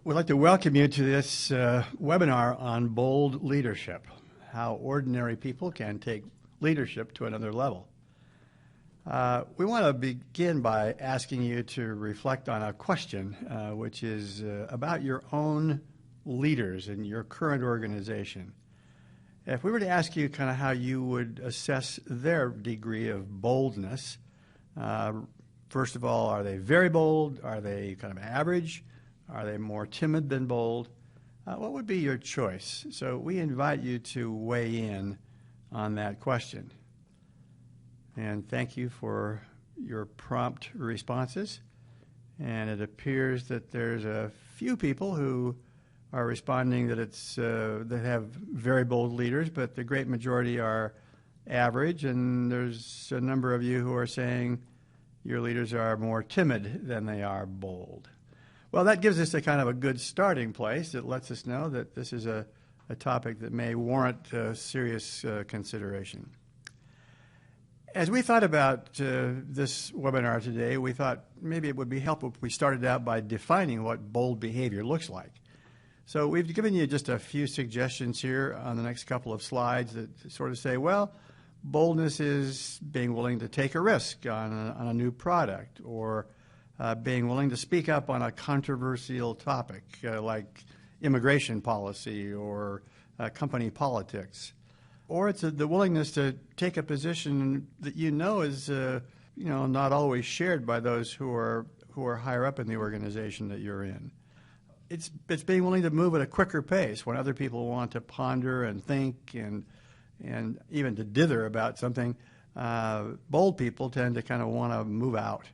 We'd like to welcome you to this webinar on bold leadership, how ordinary people can take leadership to another level. We want to begin by asking you to reflect on a question, which is about your own leaders in your current organization. If we were to ask you kind of how you would assess their degree of boldness, first of all, are they very bold? Are they kind of average? Are they more timid than bold? What would be your choice? So we invite you to weigh in on that question. And thank you for your prompt responses. And it appears that there's a few people who are responding that that have very bold leaders, but the great majority are average. And there's a number of you who are saying your leaders are more timid than they are bold. Well, that gives us a kind of a good starting place. It lets us know that this is a topic that may warrant serious consideration. As we thought about this webinar today, we thought maybe it would be helpful if we started out by defining what bold behavior looks like. So we've given you just a few suggestions here on the next couple of slides that sort of say, well, boldness is being willing to take a risk on a new product, or being willing to speak up on a controversial topic like immigration policy or company politics. Or it's the willingness to take a position that is not always shared by those who are higher up in the organization that you're in. It's being willing to move at a quicker pace when other people want to ponder and think and even to dither about something. Bold people tend to kind of want to move out.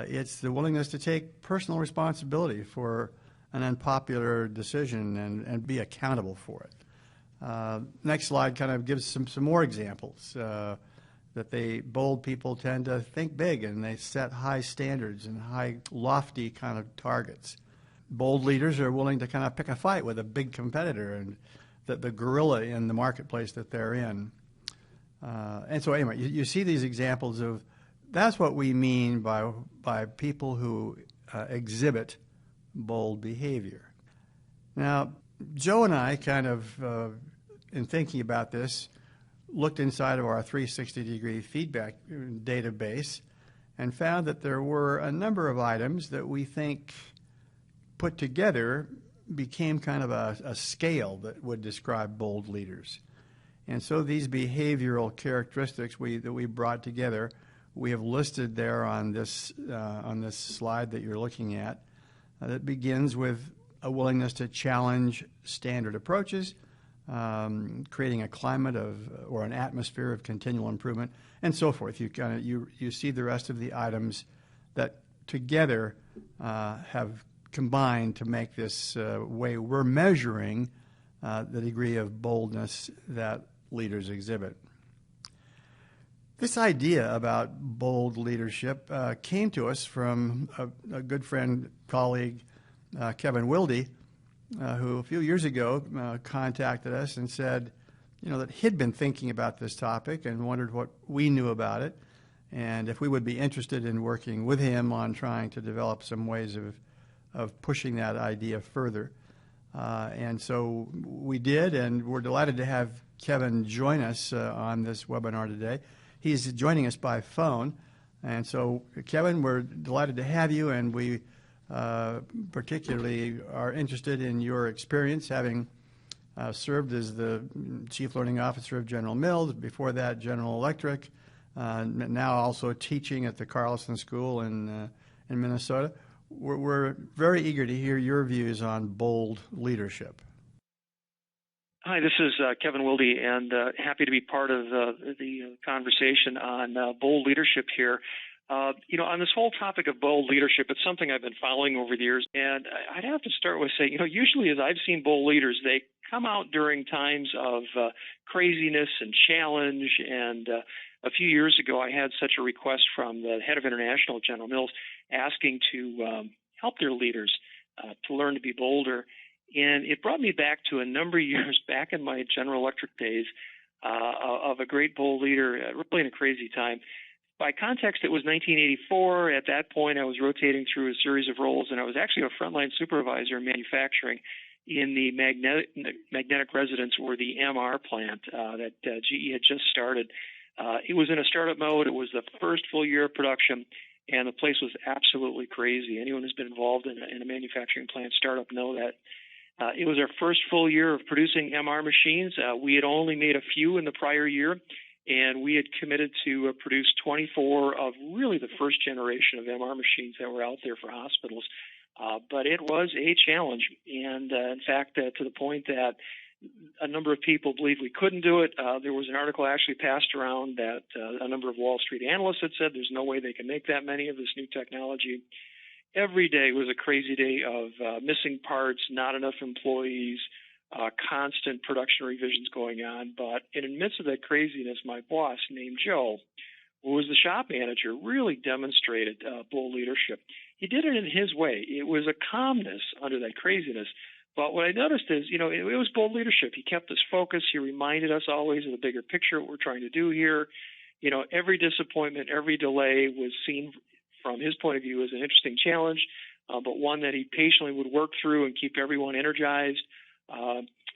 It's the willingness to take personal responsibility for an unpopular decision and be accountable for it. Next slide kind of gives some more examples that bold people tend to think big and they set high standards and high, lofty kind of targets. Bold leaders are willing to kind of pick a fight with a big competitor and the gorilla in the marketplace that they're in. And so anyway, you see these examples of that's what we mean by people who exhibit bold behavior. Now, Joe and I kind of, in thinking about this, looked inside of our 360-degree feedback database and found that there were a number of items that we think put together became kind of a scale that would describe bold leaders. And so these behavioral characteristics that we brought together, we have listed there on this slide that you're looking at. That begins with a willingness to challenge standard approaches, creating a climate or an atmosphere of continual improvement, and so forth. You see the rest of the items that together have combined to make this way we're measuring the degree of boldness that leaders exhibit. This idea about bold leadership came to us from a good friend, colleague, Kevin Wilde, who a few years ago contacted us and said, that he'd been thinking about this topic and wondered what we knew about it, and if we would be interested in working with him on trying to develop some ways of pushing that idea further. And so we did, and we're delighted to have Kevin join us on this webinar today. He's joining us by phone. And so, Kevin, we're delighted to have you, and we particularly are interested in your experience, having served as the Chief Learning Officer of General Mills, before that General Electric, now also teaching at the Carlson School in Minnesota. We're very eager to hear your views on bold leadership. Hi, this is Kevin Wilde, and happy to be part of the conversation on bold leadership here. On this whole topic of bold leadership, it's something I've been following over the years, and I'd have to start with saying, usually as I've seen bold leaders, they come out during times of craziness and challenge, and a few years ago I had such a request from the head of international at General Mills asking to help their leaders to learn to be bolder. And it brought me back to a number of years back in my General Electric days of a great bold leader, really in a crazy time. by context, it was 1984. At that point, I was rotating through a series of roles, and I was actually a frontline supervisor in manufacturing in the magnetic resonance, or the MR plant that GE had just started. It was in a startup mode. It was the first full year of production, and the place was absolutely crazy. Anyone who's been involved in a manufacturing plant startup know that. It was our first full year of producing MR machines. We had only made a few in the prior year, and we had committed to produce 24 of really the first generation of MR machines that were out there for hospitals. But it was a challenge, and in fact, to the point that a number of people believed we couldn't do it. There was an article actually passed around that a number of Wall Street analysts had said there's no way they can make that many of this new technology. Every day was a crazy day of missing parts, not enough employees, constant production revisions going on. But in the midst of that craziness, my boss, named Joe, who was the shop manager, really demonstrated bold leadership. He did it in his way. It was a calmness under that craziness. But what I noticed is, it was bold leadership. He kept us focused. He reminded us always of the bigger picture, what we're trying to do here. Every disappointment, every delay was seen from his point of view as an interesting challenge, but one that he patiently would work through and keep everyone energized.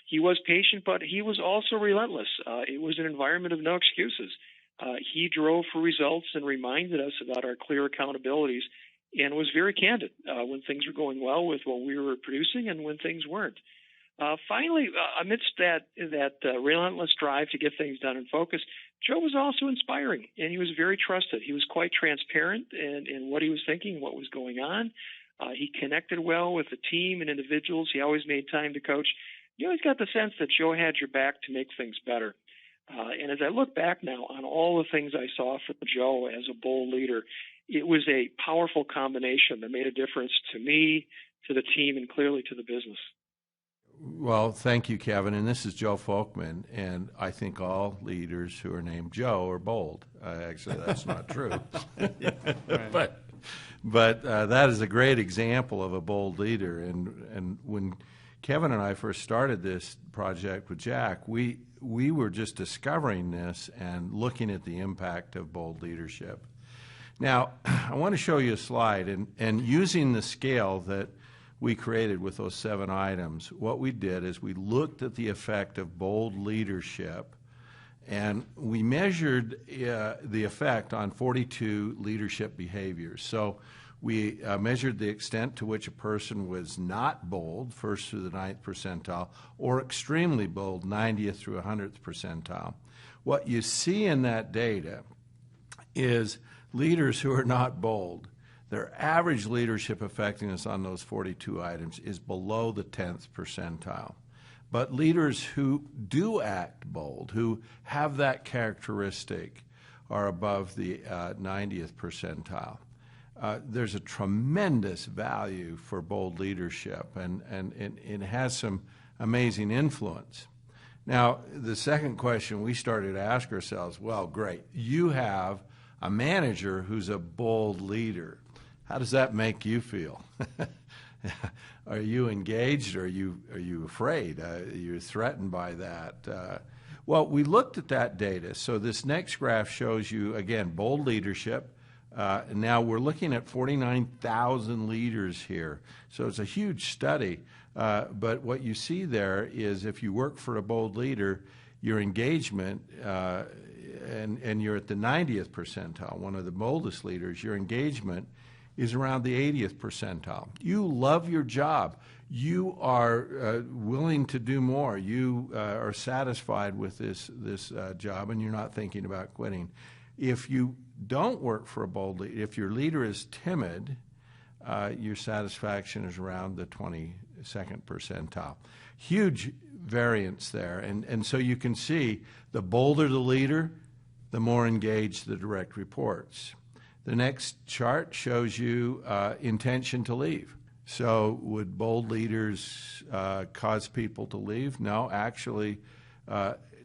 He was patient, but he was also relentless. It was an environment of no excuses. He drove for results and reminded us about our clear accountabilities, and was very candid when things were going well with what we were producing and when things weren't. Finally, amidst that relentless drive to get things done and focus, Joe was also inspiring, and he was very trusted. He was quite transparent in what he was thinking, what was going on. He connected well with the team and individuals. He always made time to coach. You always got the sense that Joe had your back to make things better. And as I look back now on all the things I saw from Joe as a bold leader, it was a powerful combination that made a difference to me, to the team, and clearly to the business. Well, thank you, Kevin. And this is Joe Folkman, and I think all leaders who are named Joe are bold. Actually, that's not true. Yeah, right. But that is a great example of a bold leader. And when Kevin and I first started this project with Jack, we were just discovering this and looking at the impact of bold leadership. Now, I want to show you a slide, and using the scale that we created with those 7 items, what we did is we looked at the effect of bold leadership, and we measured the effect on 42 leadership behaviors. So we measured the extent to which a person was not bold, 1st through the 9th percentile, or extremely bold, 90th through 100th percentile. What you see in that data is leaders who are not bold, their average leadership effectiveness on those 42 items is below the 10th percentile. But leaders who do act bold, who have that characteristic, are above the 90th percentile. There's a tremendous value for bold leadership, and it has some amazing influence. Now, the second question we started to ask ourselves, well, great, you have a manager who's a bold leader. How does that make you feel? Are you engaged, or are you afraid? Are you threatened by that? Well, we looked at that data. So this next graph shows you, again, bold leadership. Now we're looking at 49,000 leaders here. So it's a huge study. But what you see there is if you work for a bold leader, your engagement, and you're at the 90th percentile, one of the boldest leaders, your engagement is around the 80th percentile. You love your job. You are willing to do more. You are satisfied with this job, and you're not thinking about quitting. If you don't work for a bold leader, if your leader is timid, your satisfaction is around the 22nd percentile. Huge variance there. And so you can see the bolder the leader, the more engaged the direct reports. The next chart shows you intention to leave. So would bold leaders cause people to leave? No, actually,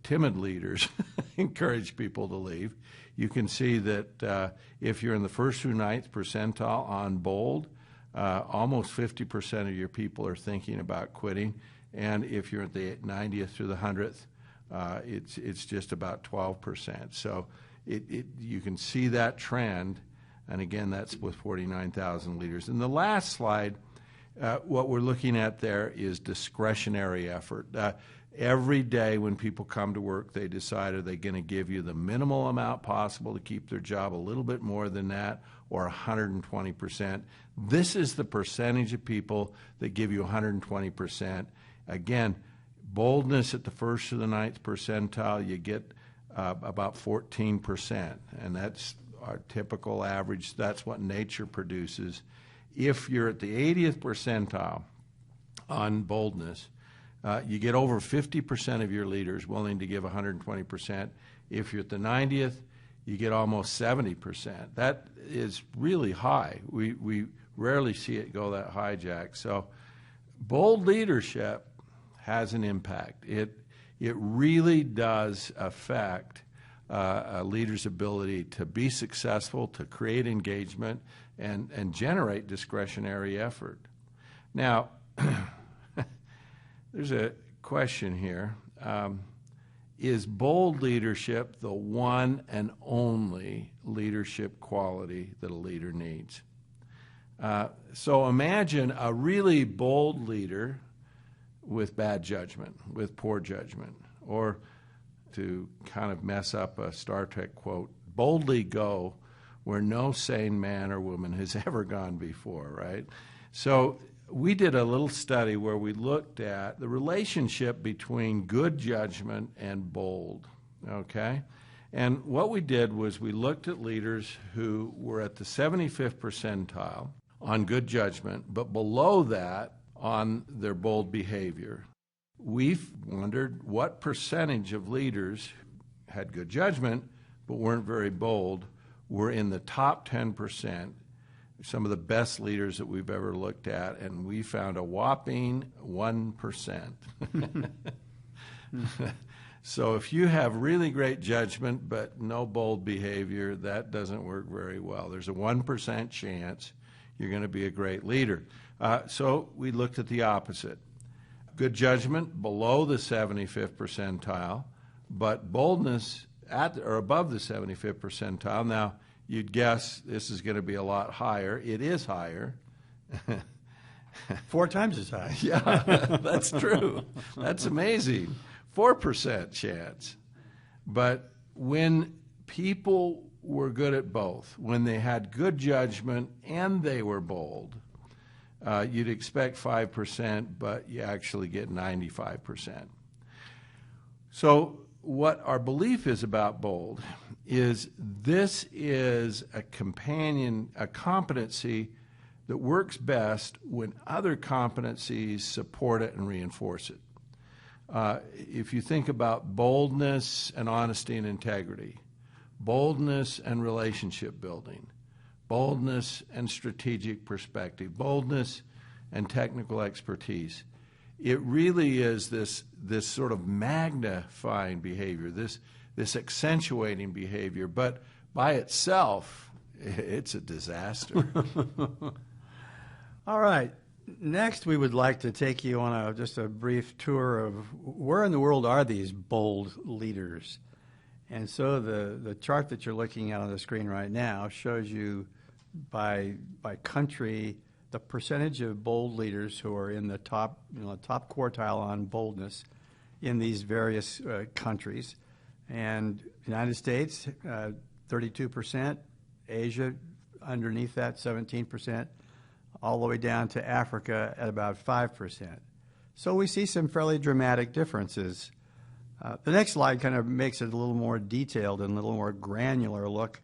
timid leaders encourage people to leave. You can see that if you're in the 1st through 9th percentile on bold, almost 50% of your people are thinking about quitting. And if you're at the 90th through the 100th, it's just about 12%. So you can see that trend, and again, that's with 49,000 leaders. In the last slide, what we're looking at there is discretionary effort. Every day when people come to work, they decide, are they going to give you the minimal amount possible to keep their job, a little bit more than that, or 120%. This is the percentage of people that give you 120%. Again, boldness at the first or the ninth percentile, you get about 14%, and that's our typical average. That's what nature produces. If you're at the 80th percentile on boldness, you get over 50% of your leaders willing to give 120%. If you're at the 90th, you get almost 70%. That is really high. We rarely see it go that high, Jack. So bold leadership has an impact. It really does affect a leader's ability to be successful, to create engagement, and generate discretionary effort. Now, there's a question here. Is bold leadership the one and only leadership quality that a leader needs? So imagine a really bold leader with bad judgment, with poor judgment, or to kind of mess up a Star Trek quote, boldly go where no sane man or woman has ever gone before, right? So we did a little study where we looked at the relationship between good judgment and bold, okay? And what we did was we looked at leaders who were at the 75th percentile on good judgment, but below that on their bold behavior. We've wondered what percentage of leaders had good judgment but weren't very bold were in the top 10%, some of the best leaders that we've ever looked at, and we found a whopping 1%. So if you have really great judgment but no bold behavior, that doesn't work very well. There's a 1% chance you're going to be a great leader. So we looked at the opposite. Good judgment below the 75th percentile, but boldness at or above the 75th percentile. Now, you'd guess this is going to be a lot higher. It is higher. 4 times as high. Yeah, that's true. That's amazing. 4% chance. But when people were good at both, when they had good judgment and they were bold, you'd expect 5%, but you actually get 95%. So what our belief is about bold is this is a competency that works best when other competencies support it and reinforce it. If you think about boldness and honesty and integrity, boldness and relationship building, boldness and strategic perspective, boldness and technical expertise, it really is this sort of magnifying behavior, this accentuating behavior, but by itself, it's a disaster. All right. Next, we would like to take you on just a brief tour of where in the world are these bold leaders. And so the chart that you're looking at on the screen right now shows you by country the percentage of bold leaders who are in the top quartile on boldness in these various countries. And United States, 32%, Asia underneath that, 17%, all the way down to Africa at about 5%. So we see some fairly dramatic differences. The next slide kind of makes it a little more detailed and a little more granular look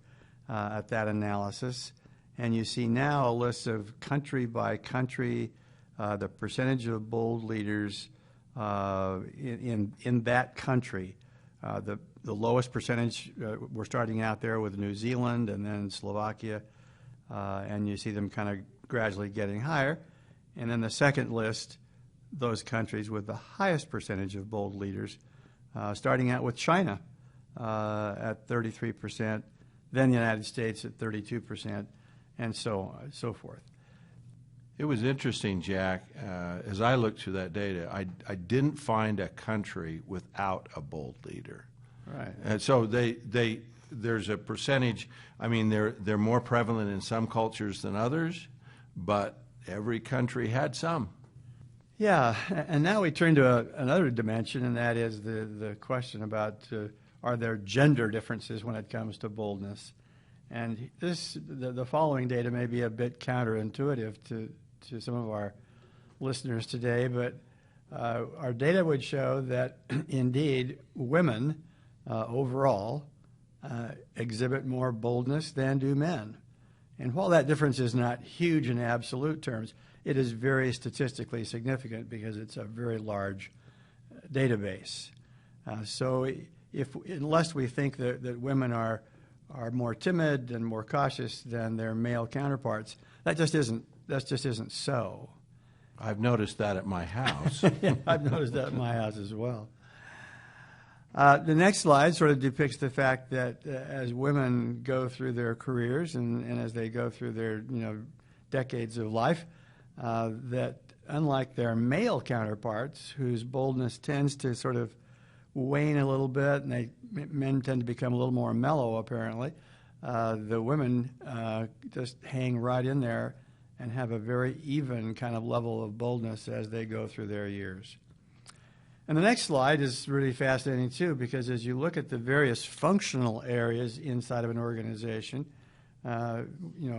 at that analysis. And you see now a list of country by country, the percentage of bold leaders in that country. The lowest percentage, we're starting out there with New Zealand and then Slovakia, and you see them kind of gradually getting higher. And then the second list, those countries with the highest percentage of bold leaders, starting out with China at 33%, then the United States at 32%, and so on and so forth. It was interesting, Jack. As I looked through that data, I didn't find a country without a bold leader. Right. And so they there's a percentage. I mean, they're more prevalent in some cultures than others, but every country had some. Yeah, and now we turn to another dimension, and that is the question about are there gender differences when it comes to boldness? And the following data may be a bit counterintuitive to some of our listeners today, but our data would show that indeed women overall exhibit more boldness than do men. And while that difference is not huge in absolute terms, it is very statistically significant because it's a very large database. So unless we think that women are more timid and more cautious than their male counterparts, that just isn't so. I've noticed that at my house. Yeah, I've noticed that at my house as well. The next slide sort of depicts the fact that as women go through their careers and as they go through their decades of life, that unlike their male counterparts, whose boldness tends to sort of wane a little bit, and men tend to become a little more mellow, apparently, the women just hang right in there and have a very even kind of level of boldness as they go through their years. And the next slide is really fascinating, too, because as you look at the various functional areas inside of an organization,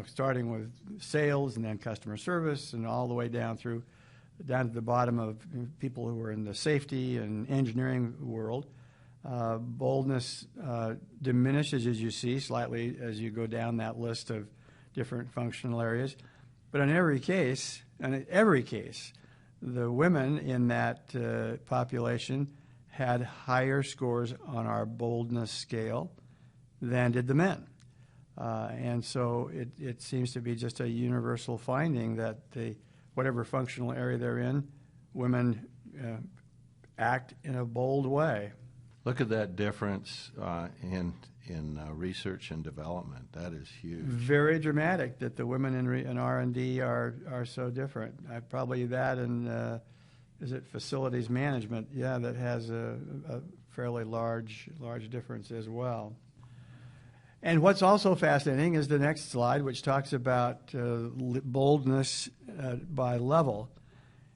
starting with sales and then customer service and all the way down to the bottom of people who are in the safety and engineering world, boldness diminishes, as you see, slightly as you go down that list of different functional areas. But in every case, the women in that population had higher scores on our boldness scale than did the men. And so it seems to be just a universal finding that whatever functional area they're in, women act in a bold way. Look at that difference in research and development. That is huge. Very dramatic that the women in R&D are so different. Probably that and is it facilities management? Yeah, that has a fairly large difference as well. And what's also fascinating is the next slide, which talks about boldness by level.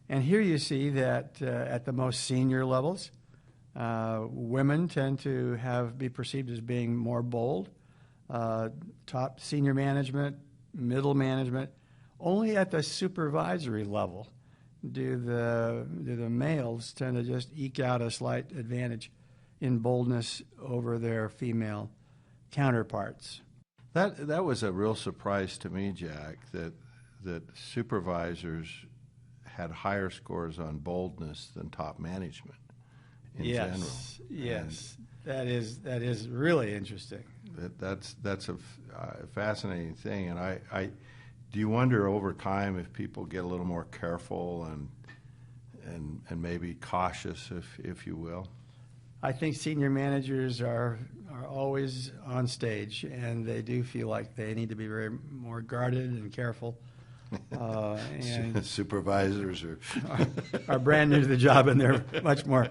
And here you see that at the most senior levels, women tend to be perceived as being more bold. Top senior management, middle management. Only at the supervisory level do the males tend to just eke out a slight advantage in boldness over their female counterparts. That was a real surprise to me, Jack, that supervisors had higher scores on boldness than top management in general. Yes, that is really interesting. That's a fascinating thing, and I do you wonder over time if people get a little more careful and maybe cautious, if you will. I think senior managers are always on stage, and they do feel like they need to be very more guarded and careful. And supervisors are brand new to the job, and they're much more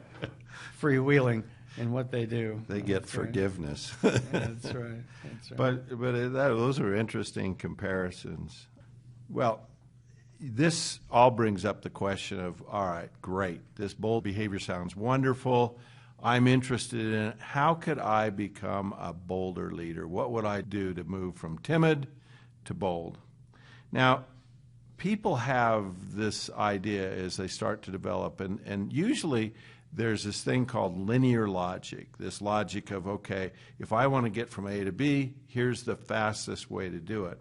freewheeling in what they do. They get forgiveness. Yeah, that's right. But those are interesting comparisons. Well, this all brings up the question of, all right, great, this bold behavior sounds wonderful. I'm interested in it. How could I become a bolder leader? What would I do to move from timid to bold? Now, people have this idea as they start to develop, and usually there's this thing called linear logic, this logic of, okay, if I want to get from A to B, here's the fastest way to do it.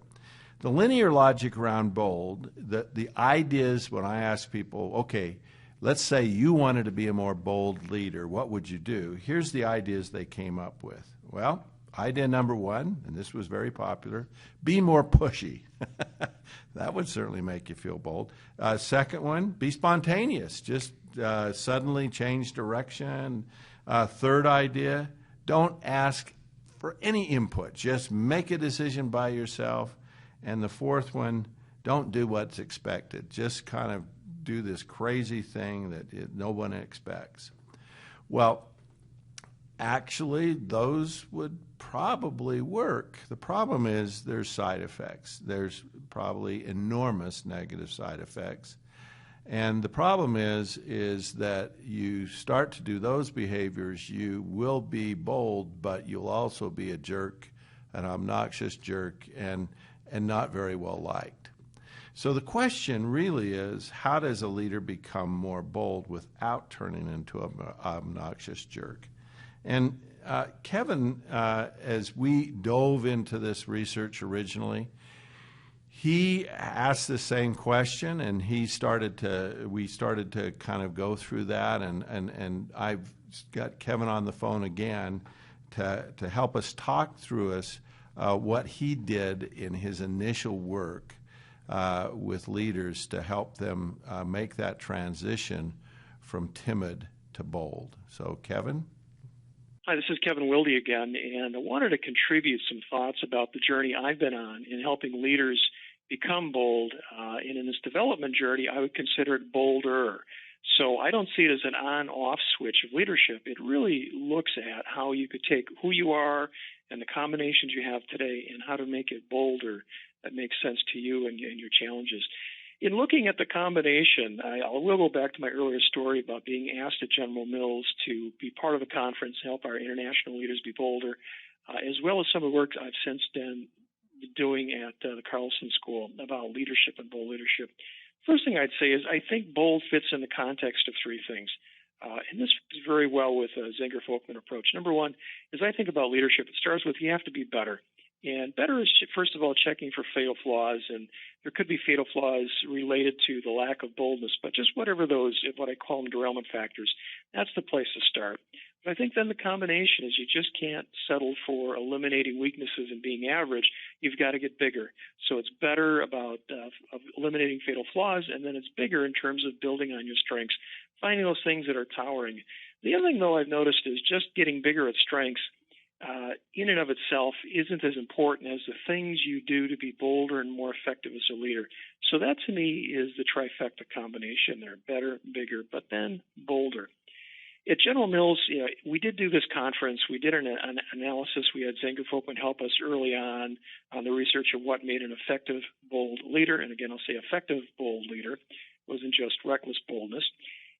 The linear logic around bold, the ideas when I ask people, okay, let's say you wanted to be a more bold leader, what would you do? Here's the ideas they came up with. Well, idea number one, and this was very popular, be more pushy. That would certainly make you feel bold. Second one, be spontaneous. Just suddenly change direction. Third idea, don't ask for any input. Just make a decision by yourself. And the fourth one, don't do what's expected. Just kind of do this crazy thing that no one expects. Well, actually, those would probably work. The problem is there's side effects. There's probably enormous negative side effects. And the problem is that you start to do those behaviors, you will be bold, but you'll also be a jerk, an obnoxious jerk, and not very well liked. So the question really is, how does a leader become more bold without turning into an obnoxious jerk? And Kevin, as we dove into this research originally, he asked the same question, and we started to kind of go through that, and I've got Kevin on the phone again to help us talk through what he did in his initial work with leaders to help them make that transition from timid to bold. So, Kevin? Hi, this is Kevin Wilde again, and I wanted to contribute some thoughts about the journey I've been on in helping leaders become bold. And in this development journey, I would consider it bolder. So I don't see it as an on-off switch of leadership. It really looks at how you could take who you are and the combinations you have today and how to make it bolder that makes sense to you and your challenges. In looking at the combination, I will go back to my earlier story about being asked at General Mills to be part of the conference, help our international leaders be bolder, as well as some of the work I've since been doing at the Carlson School about leadership and bold leadership. First thing I'd say is I think bold fits in the context of three things. And this fits very well with a Zenger-Folkman approach. Number one is I think about leadership. It starts with you have to be better. And better is, first of all, checking for fatal flaws. And there could be fatal flaws related to the lack of boldness, but just whatever those, what I call them derailment factors, that's the place to start. But I think then the combination is you just can't settle for eliminating weaknesses and being average. You've got to get bigger. So it's better about of eliminating fatal flaws, and then it's bigger in terms of building on your strengths, finding those things that are towering. The other thing, though, I've noticed is just getting bigger at strengths in and of itself isn't as important as the things you do to be bolder and more effective as a leader. So that, to me, is the trifecta combination there: better, bigger, but then bolder. At General Mills, we did do this conference. We did an analysis. We had Zenger-Folkman help us early on the research of what made an effective, bold leader. And again, I'll say effective, bold leader. It wasn't just reckless boldness.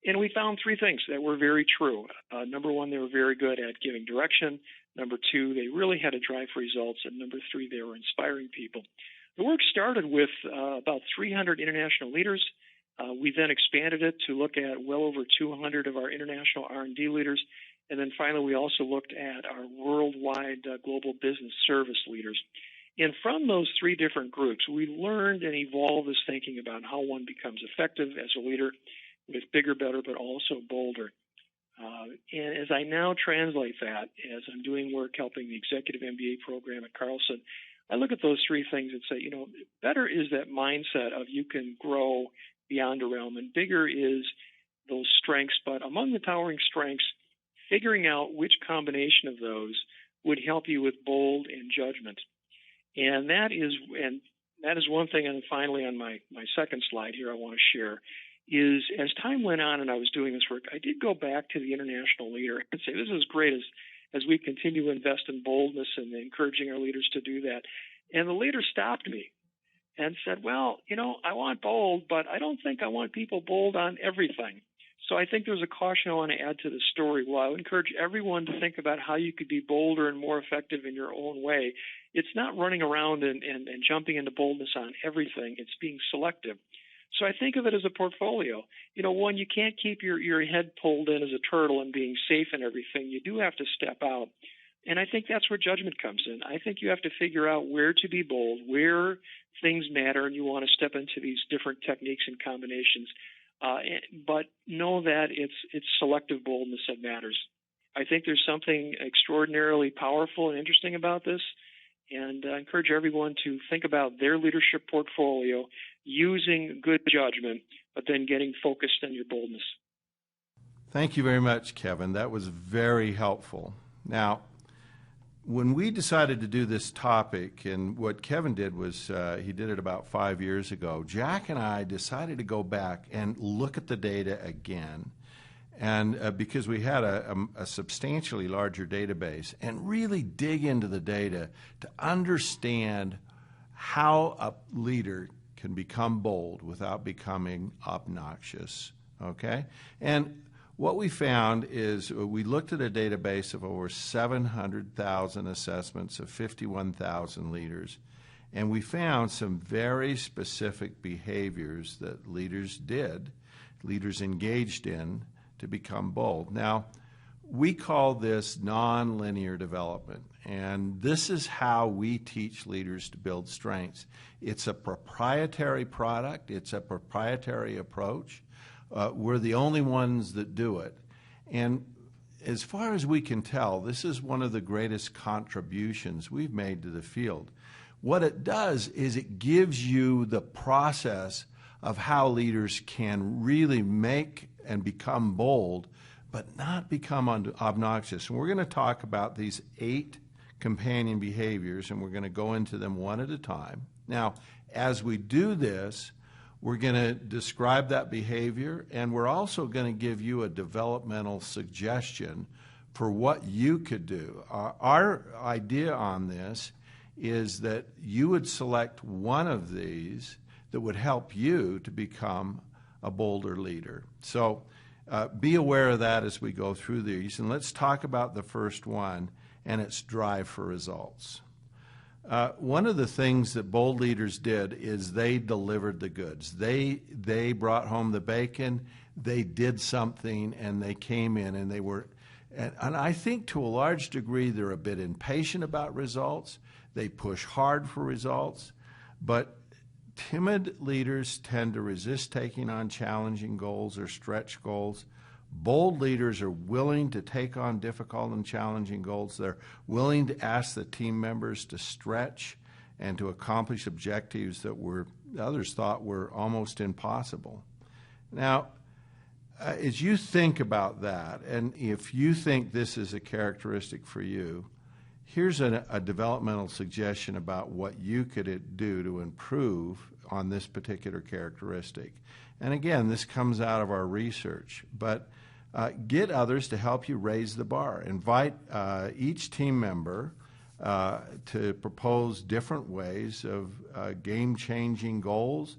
And we found three things that were very true. Number one, they were very good at giving direction. Number two, they really had a drive for results. And number three, they were inspiring people. The work started with about 300 international leaders. We then expanded it to look at well over 200 of our international R&D leaders. And then finally, we also looked at our worldwide global business service leaders. And from those three different groups, we learned and evolved this thinking about how one becomes effective as a leader with bigger, better, but also bolder. And as I now translate that, as I'm doing work helping the executive MBA program at Carlson, I look at those three things and say, better is that mindset of you can grow beyond a realm, and bigger is those strengths. But among the towering strengths, figuring out which combination of those would help you with bold and judgment. And that is one thing. And finally, on my second slide here, I want to share is as time went on and I was doing this work, I did go back to the international leader and say, this is great as we continue to invest in boldness and encouraging our leaders to do that. And the leader stopped me and said, well, I want bold, but I don't think I want people bold on everything. So I think there's a caution I want to add to the story. Well, I would encourage everyone to think about how you could be bolder and more effective in your own way. It's not running around and jumping into boldness on everything. It's being selective. So I think of it as a portfolio. One, you can't keep your head pulled in as a turtle and being safe in everything. You do have to step out. And I think that's where judgment comes in. I think you have to figure out where to be bold, where things matter, and you want to step into these different techniques and combinations. But know that it's selective boldness that matters. I think there's something extraordinarily powerful and interesting about this. And I encourage everyone to think about their leadership portfolio using good judgment, but then getting focused on your boldness. Thank you very much, Kevin. That was very helpful. Now, when we decided to do this topic, and what Kevin did was he did it about 5 years ago, Jack and I decided to go back and look at the data again And because we had a substantially larger database, and really dig into the data to understand how a leader can become bold without becoming obnoxious, okay? And what we found is we looked at a database of over 700,000 assessments of 51,000 leaders, and we found some very specific behaviors that leaders engaged in to become bold. Now, we call this nonlinear development, and this is how we teach leaders to build strengths. It's a proprietary product. It's a proprietary approach. We're the only ones that do it. And as far as we can tell, this is one of the greatest contributions we've made to the field. What it does is it gives you the process of how leaders can really make and become bold, but not become obnoxious. And we're going to talk about these 8 companion behaviors, and we're going to go into them one at a time. Now, as we do this, we're going to describe that behavior, and we're also going to give you a developmental suggestion for what you could do. Our idea on this is that you would select one of these that would help you to become a bolder leader. So be aware of that as we go through these. And let's talk about the first one, and it's drive for results. One of the things that bold leaders did is they delivered the goods. They brought home the bacon, they did something, and they came in, and they were, and I think to a large degree they're a bit impatient about results. They push hard for results, but timid leaders tend to resist taking on challenging goals or stretch goals. Bold leaders are willing to take on difficult and challenging goals. They're willing to ask the team members to stretch and to accomplish objectives that others thought were almost impossible. Now, as you think about that, and if you think this is a characteristic for you, here's a developmental suggestion about what you could do to improve on this particular characteristic. And again, this comes out of our research, but get others to help you raise the bar. Invite each team member to propose different ways of game-changing goals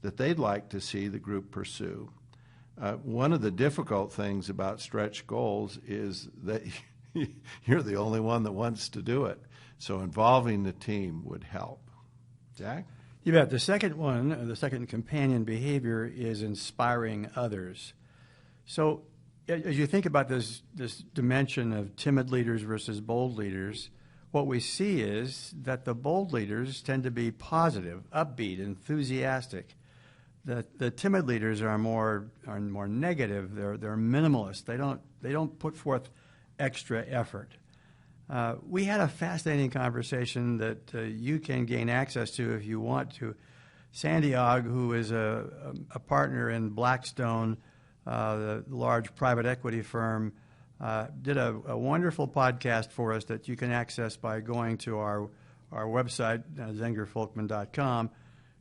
that they'd like to see the group pursue. One of the difficult things about stretch goals is that you're the only one that wants to do it. So involving the team would help. Jack? You bet. The second one, the second companion behavior, is inspiring others. So as you think about this dimension of timid leaders versus bold leaders, what we see is that the bold leaders tend to be positive, upbeat, enthusiastic. The timid leaders are more negative. They're minimalist. They don't put forth extra effort. We had a fascinating conversation that you can gain access to if you want to. Sandy Ogg, who is a partner in Blackstone, the large private equity firm, did a wonderful podcast for us that you can access by going to our website, zengerfolkman.com.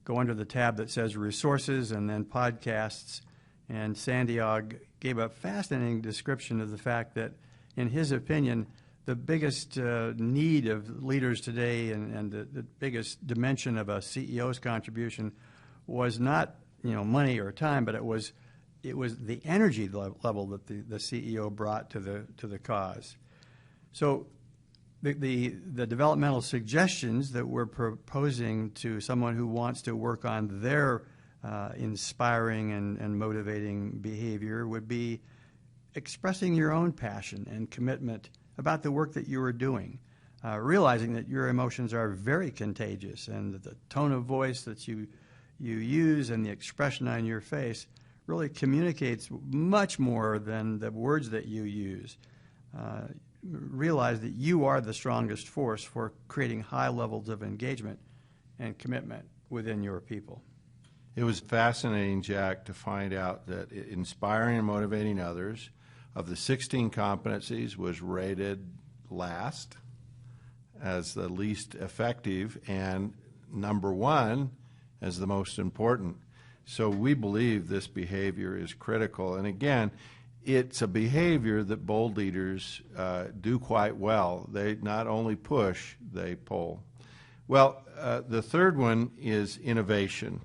Go under the tab that says Resources and then Podcasts. And Sandy Ogg gave a fascinating description of the fact that, in his opinion, the biggest need of leaders today and the biggest dimension of a CEO's contribution was not money or time, but it was the energy level that the CEO brought to the cause. So the developmental suggestions that we're proposing to someone who wants to work on their inspiring and motivating behavior would be expressing your own passion and commitment about the work that you are doing, realizing that your emotions are very contagious and that the tone of voice that you use and the expression on your face really communicates much more than the words that you use. Realize that you are the strongest force for creating high levels of engagement and commitment within your people. It was fascinating, Jack, to find out that inspiring and motivating others, of the 16 competencies, was rated last as the least effective and number one as the most important. So we believe this behavior is critical. And again, it's a behavior that bold leaders do quite well. They not only push, they pull. Well, the third one is innovation.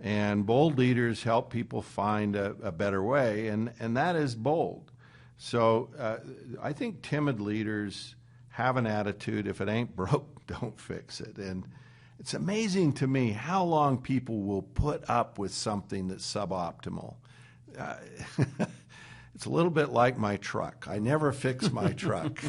And bold leaders help people find a better way, and that is bold. So I think timid leaders have an attitude, if it ain't broke, don't fix it. And it's amazing to me how long people will put up with something that's suboptimal. It's a little bit like my truck. I never fix my truck.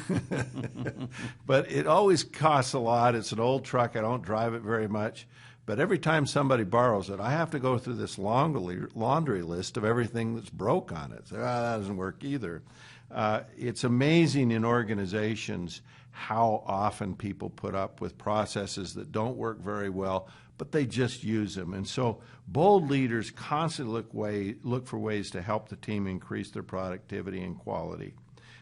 But it always costs a lot. It's an old truck. I don't drive it very much. But every time somebody borrows it, I have to go through this laundry list of everything that's broke on it. So, that doesn't work either. It's amazing in organizations how often people put up with processes that don't work very well, but they just use them. And so bold leaders constantly look for ways to help the team increase their productivity and quality.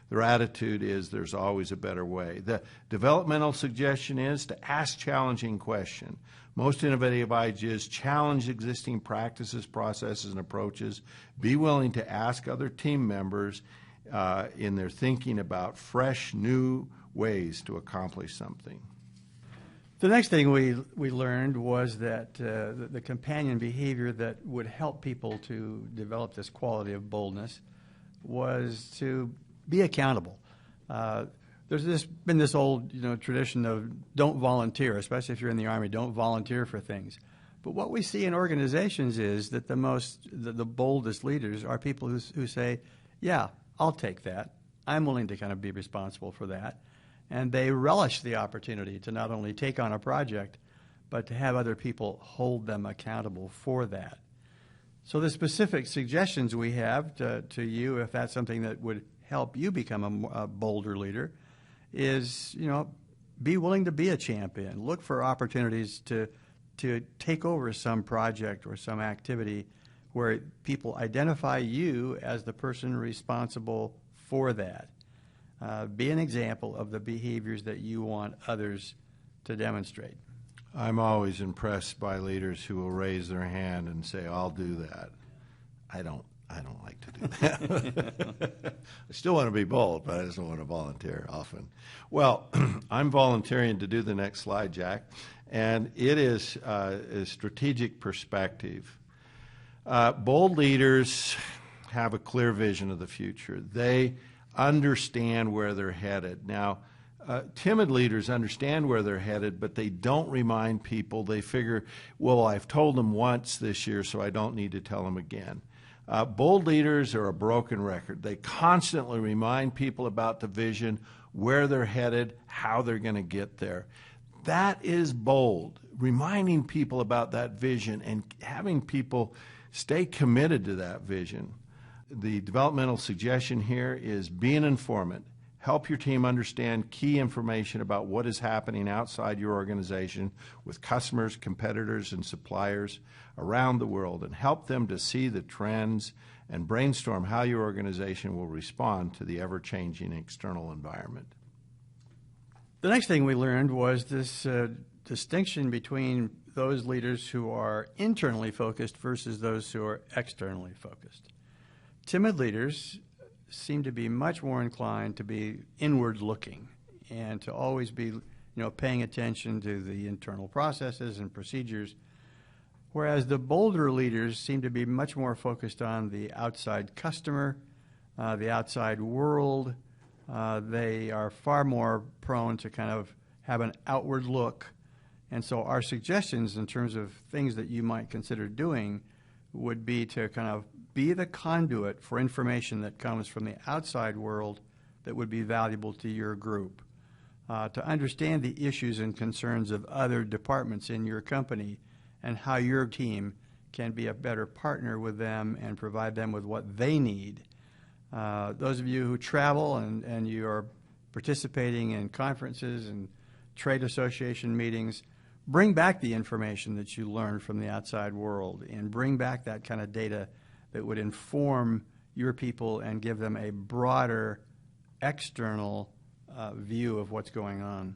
Their attitude is there's always a better way. The developmental suggestion is to ask challenging questions. Most innovative ideas challenge existing practices, processes, and approaches. Be willing to ask other team members in their thinking about fresh, new ways to accomplish something. The next thing we learned was that the companion behavior that would help people to develop this quality of boldness was to be accountable. There's been this old tradition of don't volunteer, especially if you're in the Army, don't volunteer for things. But what we see in organizations is that the boldest leaders are people who say, yeah, I'll take that. I'm willing to kind of be responsible for that. And they relish the opportunity to not only take on a project, but to have other people hold them accountable for that. So the specific suggestions we have to you, if that's something that would help you become a bolder leader, is, be willing to be a champion. Look for opportunities to take over some project or some activity where people identify you as the person responsible for that. Be an example of the behaviors that you want others to demonstrate. I'm always impressed by leaders who will raise their hand and say, I'll do that. I don't like to do that. I still want to be bold, but I just don't want to volunteer often. Well, I'm volunteering to do the next slide, Jack, and it is a strategic perspective. Bold leaders have a clear vision of the future. They understand where they're headed. Now, timid leaders understand where they're headed, but they don't remind people. They figure, well, I've told them once this year, so I don't need to tell them again. Bold leaders are a broken record. They constantly remind people about the vision, where they're headed, how they're going to get there. That is bold, reminding people about that vision and having people stay committed to that vision. The developmental suggestion here is be an informant. Help your team understand key information about what is happening outside your organization with customers, competitors, and suppliers around the world, and help them to see the trends and brainstorm how your organization will respond to the ever-changing external environment. The next thing we learned was this distinction between those leaders who are internally focused versus those who are externally focused. Timid leaders seem to be much more inclined to be inward-looking and to always be, paying attention to the internal processes and procedures, whereas the bolder leaders seem to be much more focused on the outside customer, the outside world. They are far more prone to kind of have an outward look. And so our suggestions in terms of things that you might consider doing would be to kind of be the conduit for information that comes from the outside world that would be valuable to your group. To understand the issues and concerns of other departments in your company and how your team can be a better partner with them and provide them with what they need. Those of you who travel and you are participating in conferences and trade association meetings, bring back the information that you learned from the outside world and bring back that kind of data that would inform your people and give them a broader external view of what's going on.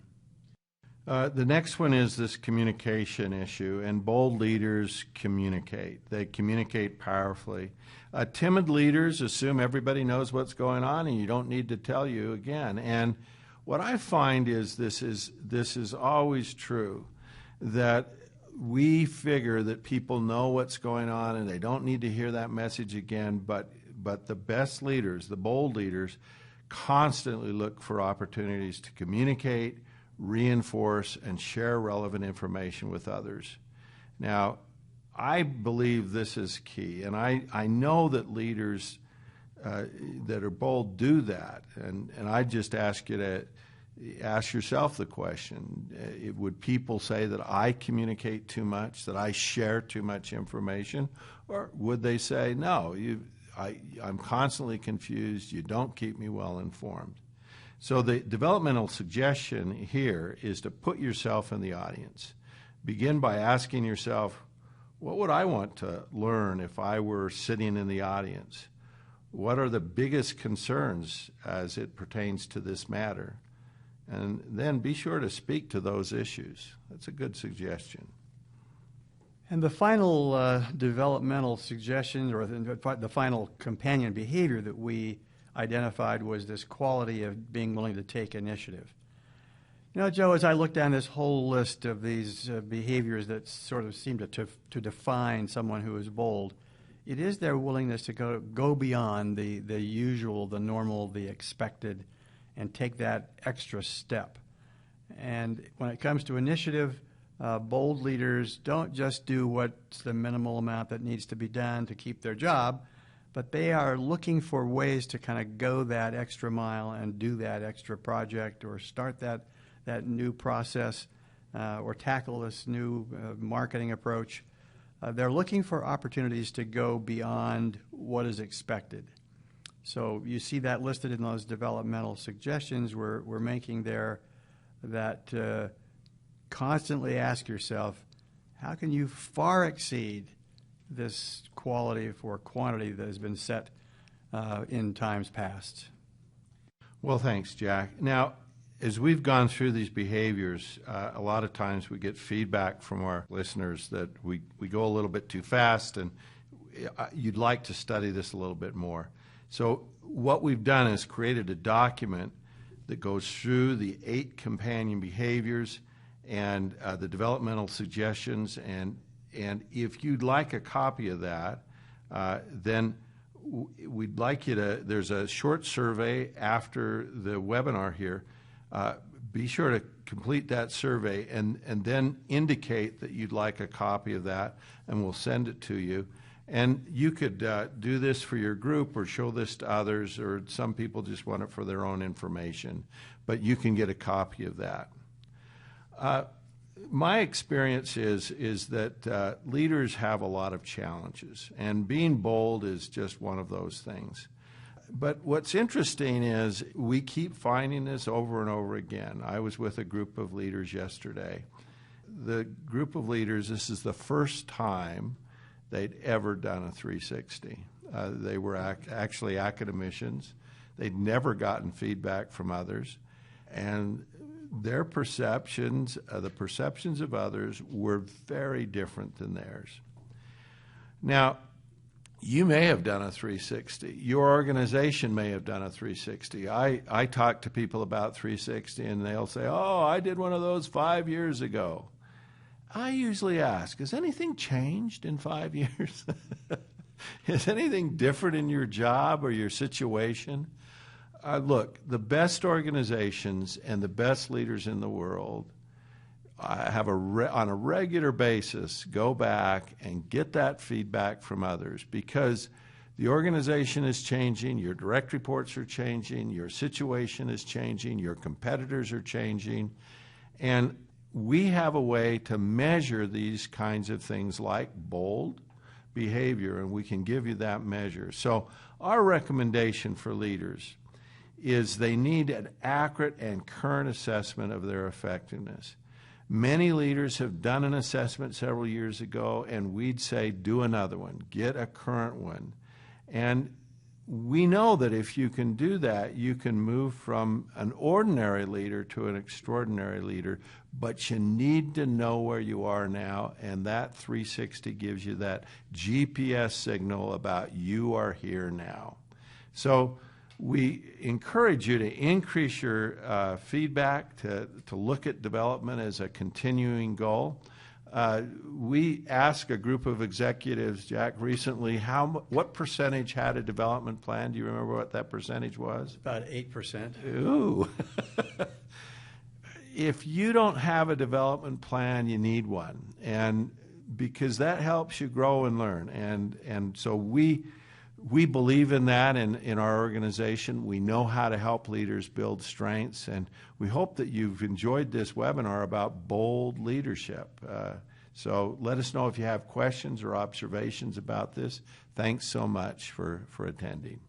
The next one is this communication issue, and bold leaders communicate. They communicate powerfully. Timid leaders assume everybody knows what's going on, and you don't need to tell you again. And what I find is this is always true, that we figure that people know what's going on and they don't need to hear that message again, but the best leaders, the bold leaders, constantly look for opportunities to communicate, reinforce, and share relevant information with others. Now, I believe this is key, and I know that leaders that are bold do that, and I just ask you to ask yourself the question, would people say that I communicate too much, that I share too much information, or would they say, no, I'm constantly confused, you don't keep me well informed? So the developmental suggestion here is to put yourself in the audience. Begin by asking yourself, what would I want to learn if I were sitting in the audience? What are the biggest concerns as it pertains to this matter? And then be sure to speak to those issues. That's a good suggestion. And the final developmental suggestion, or the final companion behavior that we identified, was this quality of being willing to take initiative. You know, Joe, as I look down this whole list of these behaviors that sort of seem to define someone who is bold, it is their willingness to go beyond the usual, the normal, the expected, and take that extra step. And when it comes to initiative, bold leaders don't just do what's the minimal amount that needs to be done to keep their job, but they are looking for ways to kind of go that extra mile and do that extra project, or start that new process, or tackle this new marketing approach. They're looking for opportunities to go beyond what is expected. So you see that listed in those developmental suggestions we're making there, that constantly ask yourself, how can you far exceed this quality or quantity that has been set in times past? Well, thanks, Jack. Now, as we've gone through these behaviors, a lot of times we get feedback from our listeners that we go a little bit too fast, and you'd like to study this a little bit more. So what we've done is created a document that goes through the 8 companion behaviors and the developmental suggestions. And if you'd like a copy of that, then we'd like you to, there's a short survey after the webinar here. Be sure to complete that survey and then indicate that you'd like a copy of that, and we'll send it to you. And you could do this for your group or show this to others, or some people just want it for their own information, but you can get a copy of that. My experience is that leaders have a lot of challenges, and being bold is just one of those things. But what's interesting is we keep finding this over and over again. I was with a group of leaders yesterday. The group of leaders, this is the first time they'd ever done a 360. They were actually academicians. They'd never gotten feedback from others. And their perceptions, the perceptions of others, were very different than theirs. Now, you may have done a 360. Your organization may have done a 360. I talk to people about 360, and they'll say, oh, I did one of those 5 years ago. I usually ask, has anything changed in 5 years? Is anything different in your job or your situation? Look, the best organizations and the best leaders in the world have on a regular basis go back and get that feedback from others, because the organization is changing, your direct reports are changing, your situation is changing, your competitors are changing, and we have a way to measure these kinds of things like bold behavior, and we can give you that measure. So our recommendation for leaders is they need an accurate and current assessment of their effectiveness. Many leaders have done an assessment several years ago, and we'd say do another one, get a current one. And we know that if you can do that, you can move from an ordinary leader to an extraordinary leader, but you need to know where you are now, and that 360 gives you that GPS signal about you are here now. So we encourage you to increase your feedback, to look at development as a continuing goal. We asked a group of executives, Jack, recently, what percentage had a development plan? Do you remember what that percentage was? About 8%. Ooh. If you don't have a development plan, you need one, and because that helps you grow and learn. And so we believe in that in our organization. We know how to help leaders build strengths, and we hope that you've enjoyed this webinar about bold leadership. So let us know if you have questions or observations about this. Thanks so much for attending.